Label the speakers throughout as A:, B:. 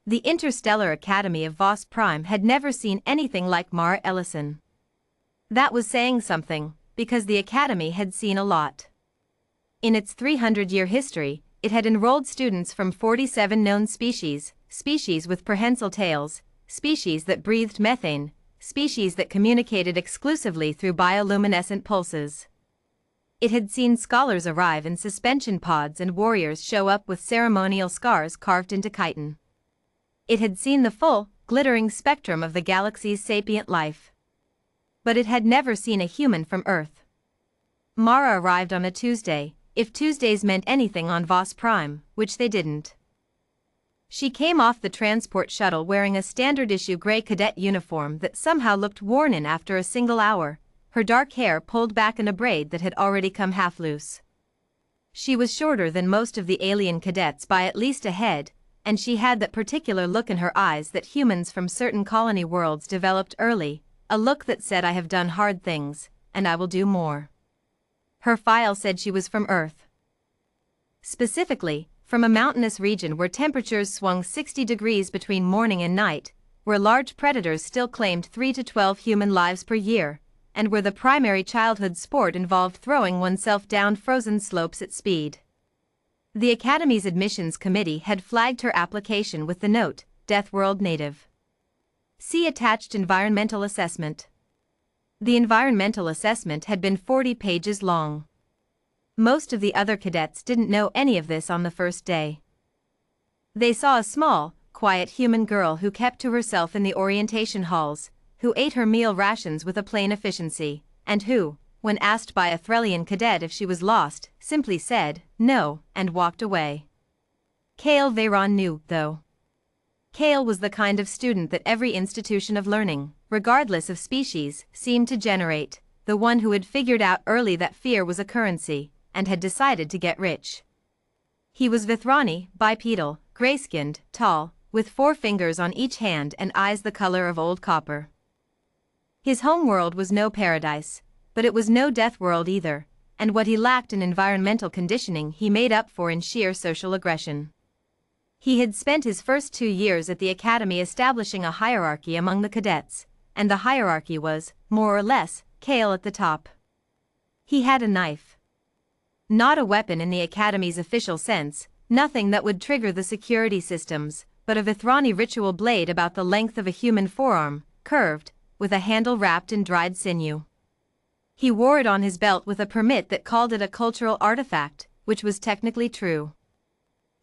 A: The Interstellar Academy of Voss Prime had never seen anything like Mara Ellison. That was saying something, because the Academy had seen a lot. In its 300-year history, it had enrolled students from 47 known species, species with prehensile tails, species that breathed methane, species that communicated exclusively through bioluminescent pulses. It had seen scholars arrive in suspension pods and warriors show up with ceremonial scars carved into chitin. It had seen the full, glittering spectrum of the galaxy's sapient life. But it had never seen a human from Earth. Mara arrived on a Tuesday, if Tuesdays meant anything on Voss Prime, which they didn't. She came off the transport shuttle wearing a standard-issue gray cadet uniform that somehow looked worn in after a single hour, her dark hair pulled back in a braid that had already come half loose. She was shorter than most of the alien cadets by at least a head, and she had that particular look in her eyes that humans from certain colony worlds developed early, a look that said I have done hard things, and I will do more. Her file said she was from Earth. Specifically, from a mountainous region where temperatures swung 60 degrees between morning and night, where large predators still claimed 3 to 12 human lives per year, and where the primary childhood sport involved throwing oneself down frozen slopes at speed. The Academy's admissions committee had flagged her application with the note, Deathworld native. See attached environmental assessment. The environmental assessment had been 40 pages long. Most of the other cadets didn't know any of this on the first day. They saw a small, quiet human girl who kept to herself in the orientation halls, who ate her meal rations with a plain efficiency, and who, when asked by a Threlian cadet if she was lost, simply said, no, and walked away. Kale Veyron knew, though. Kale was the kind of student that every institution of learning, regardless of species, seemed to generate, the one who had figured out early that fear was a currency, and had decided to get rich. He was Vithrani, bipedal, gray-skinned, tall, with 4 fingers on each hand and eyes the color of old copper. His homeworld was no paradise, but it was no death world either, and what he lacked in environmental conditioning he made up for in sheer social aggression. He had spent his first 2 years at the Academy establishing a hierarchy among the cadets, and the hierarchy was, more or less, Kale at the top. He had a knife. Not a weapon in the Academy's official sense, nothing that would trigger the security systems, but a Vithrani ritual blade about the length of a human forearm, curved, with a handle wrapped in dried sinew. He wore it on his belt with a permit that called it a cultural artifact, which was technically true.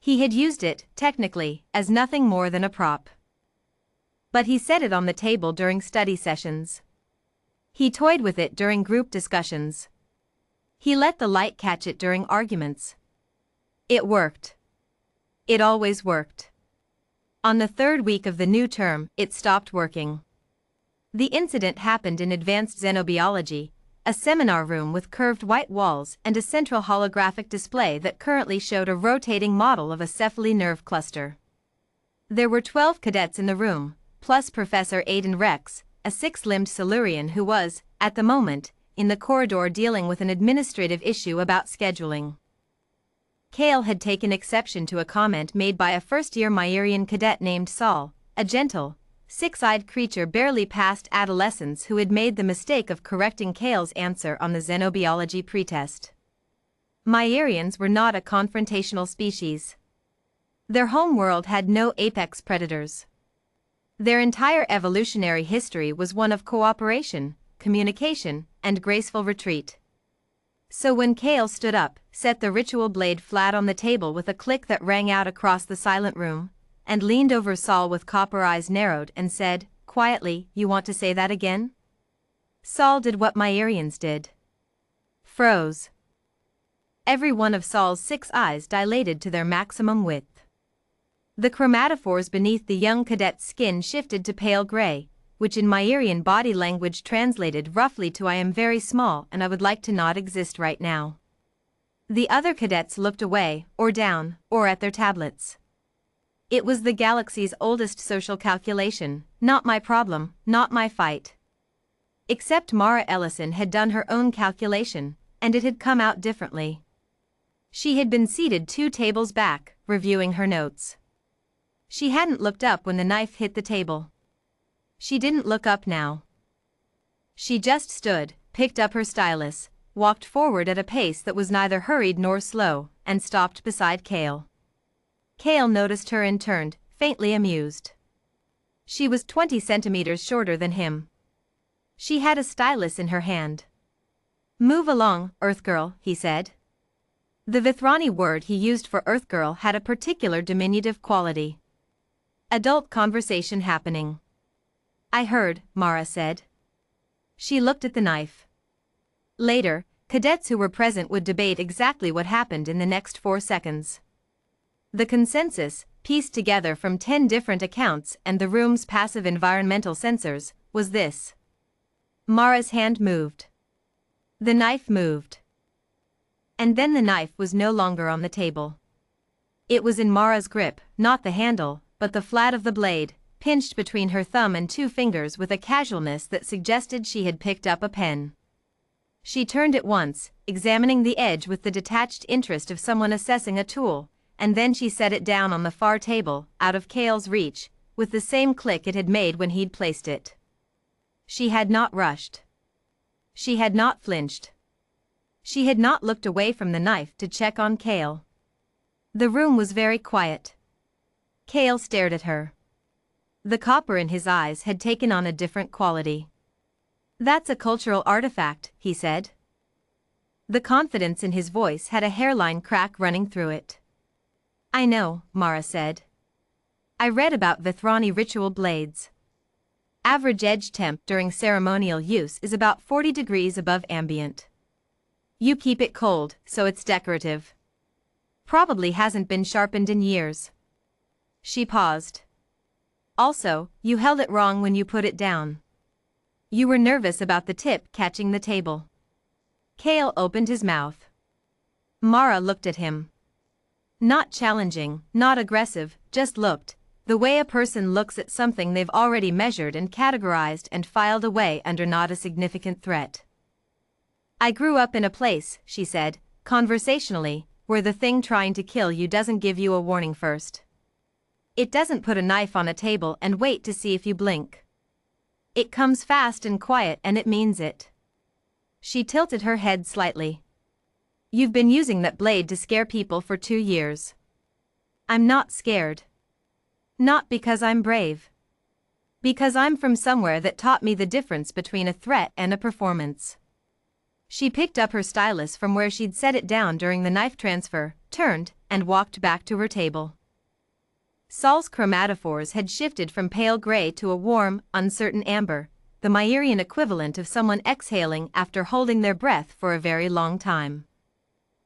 A: He had used it, technically, as nothing more than a prop. But he set it on the table during study sessions. He toyed with it during group discussions. He let the light catch it during arguments. It worked. It always worked. On the 3rd week of the new term, it stopped working. The incident happened in advanced xenobiology, a seminar room with curved white walls and a central holographic display that currently showed a rotating model of a cephaly nerve cluster. There were 12 cadets in the room, plus Professor Aidan Rex, a 6-limbed Silurian who was, at the moment, in the corridor dealing with an administrative issue about scheduling. Kale had taken exception to a comment made by a first-year Myrian cadet named Saul, a gentle, 6-eyed creature barely past adolescence who had made the mistake of correcting Kale's answer on the xenobiology pretest. Myrians were not a confrontational species. Their homeworld had no apex predators. Their entire evolutionary history was one of cooperation, communication, and graceful retreat. So when Kale stood up, set the ritual blade flat on the table with a click that rang out across the silent room, and leaned over Saul with copper eyes narrowed and said, quietly, "You want to say that again?" Saul did what Myrians did. Froze. Every one of Saul's 6 eyes dilated to their maximum width. The chromatophores beneath the young cadet's skin shifted to pale gray, which in Myrian body language translated roughly to "I am very small and I would like to not exist right now." The other cadets looked away, or down, or at their tablets. It was the galaxy's oldest social calculation, not my problem, not my fight. Except Mara Ellison had done her own calculation, and it had come out differently. She had been seated 2 tables back, reviewing her notes. She hadn't looked up when the knife hit the table. She didn't look up now. She just stood, picked up her stylus, walked forward at a pace that was neither hurried nor slow, and stopped beside Cale. Cale noticed her and turned, faintly amused. She was 20 centimeters shorter than him. She had a stylus in her hand. "Move along, Earthgirl," he said. The Vithrani word he used for Earthgirl had a particular diminutive quality. Adult conversation happening. "I heard," Mara said. She looked at the knife. Later, cadets who were present would debate exactly what happened in the next 4 seconds. The consensus, pieced together from 10 different accounts and the room's passive environmental sensors, was this. Mara's hand moved. The knife moved. And then the knife was no longer on the table. It was in Mara's grip, not the handle, but the flat of the blade, pinched between her thumb and 2 fingers with a casualness that suggested she had picked up a pen. She turned at once, examining the edge with the detached interest of someone assessing a tool, and then she set it down on the far table, out of Cale's reach, with the same click it had made when he'd placed it. She had not rushed. She had not flinched. She had not looked away from the knife to check on Cale. The room was very quiet. Cale stared at her. The copper in his eyes had taken on a different quality. "That's a cultural artifact," he said. The confidence in his voice had a hairline crack running through it. "I know," Mara said. "I read about Vithrani ritual blades. Average edge temp during ceremonial use is about 40 degrees above ambient. You keep it cold, so it's decorative. Probably hasn't been sharpened in years." She paused. "Also, you held it wrong when you put it down. You were nervous about the tip catching the table." Cale opened his mouth. Mara looked at him. Not challenging, not aggressive, just looked, the way a person looks at something they've already measured and categorized and filed away under not a significant threat. "I grew up in a place," she said, conversationally, "where the thing trying to kill you doesn't give you a warning first. It doesn't put a knife on a table and wait to see if you blink. It comes fast and quiet and it means it." She tilted her head slightly. "You've been using that blade to scare people for 2 years. I'm not scared. Not because I'm brave. Because I'm from somewhere that taught me the difference between a threat and a performance." She picked up her stylus from where she'd set it down during the knife transfer, turned, and walked back to her table. Sol's chromatophores had shifted from pale gray to a warm, uncertain amber, the Myrian equivalent of someone exhaling after holding their breath for a very long time.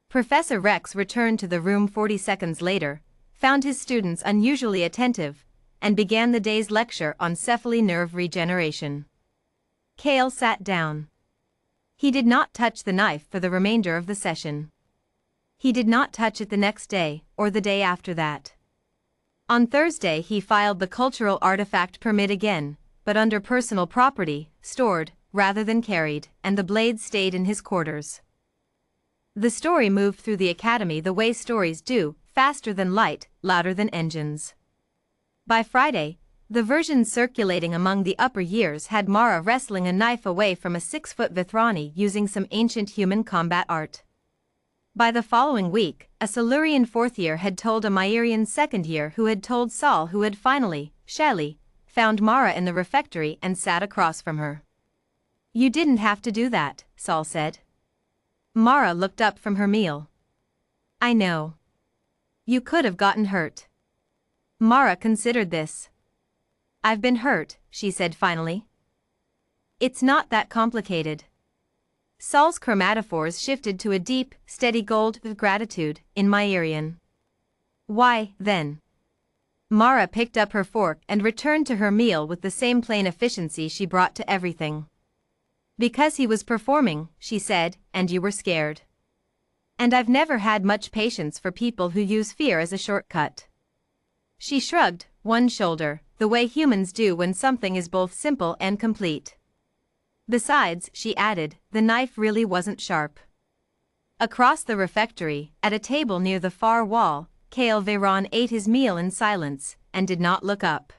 A: Professor Rex returned to the room 40 seconds later, found his students unusually attentive, and began the day's lecture on cephaly nerve regeneration. Cale sat down. He did not touch the knife for the remainder of the session. He did not touch it the next day, or the day after that. On Thursday he filed the cultural artifact permit again, but under personal property, stored, rather than carried, and the blade stayed in his quarters. The story moved through the academy the way stories do, faster than light, louder than engines. By Friday, the versions circulating among the upper years had Mara wrestling a knife away from a 6-foot Vithrani using some ancient human combat art. By the following week, a Silurian 4th year had told a Myrian 2nd year who had told Sol, who had finally, shyly, found Mara in the refectory and sat across from her. "You didn't have to do that," Sol said. Mara looked up from her meal. "I know. You could have gotten hurt." Mara considered this. "I've been hurt," she said finally. "It's not that complicated." Sol's chromatophores shifted to a deep, steady gold of gratitude in Myrian. "Why, then?" Mara picked up her fork and returned to her meal with the same plain efficiency she brought to everything. "Because he was performing," she said, "and you were scared. And I've never had much patience for people who use fear as a shortcut." She shrugged one shoulder, the way humans do when something is both simple and complete. "Besides," she added, "the knife really wasn't sharp." Across the refectory, at a table near the far wall, Cale Veyron ate his meal in silence, and did not look up.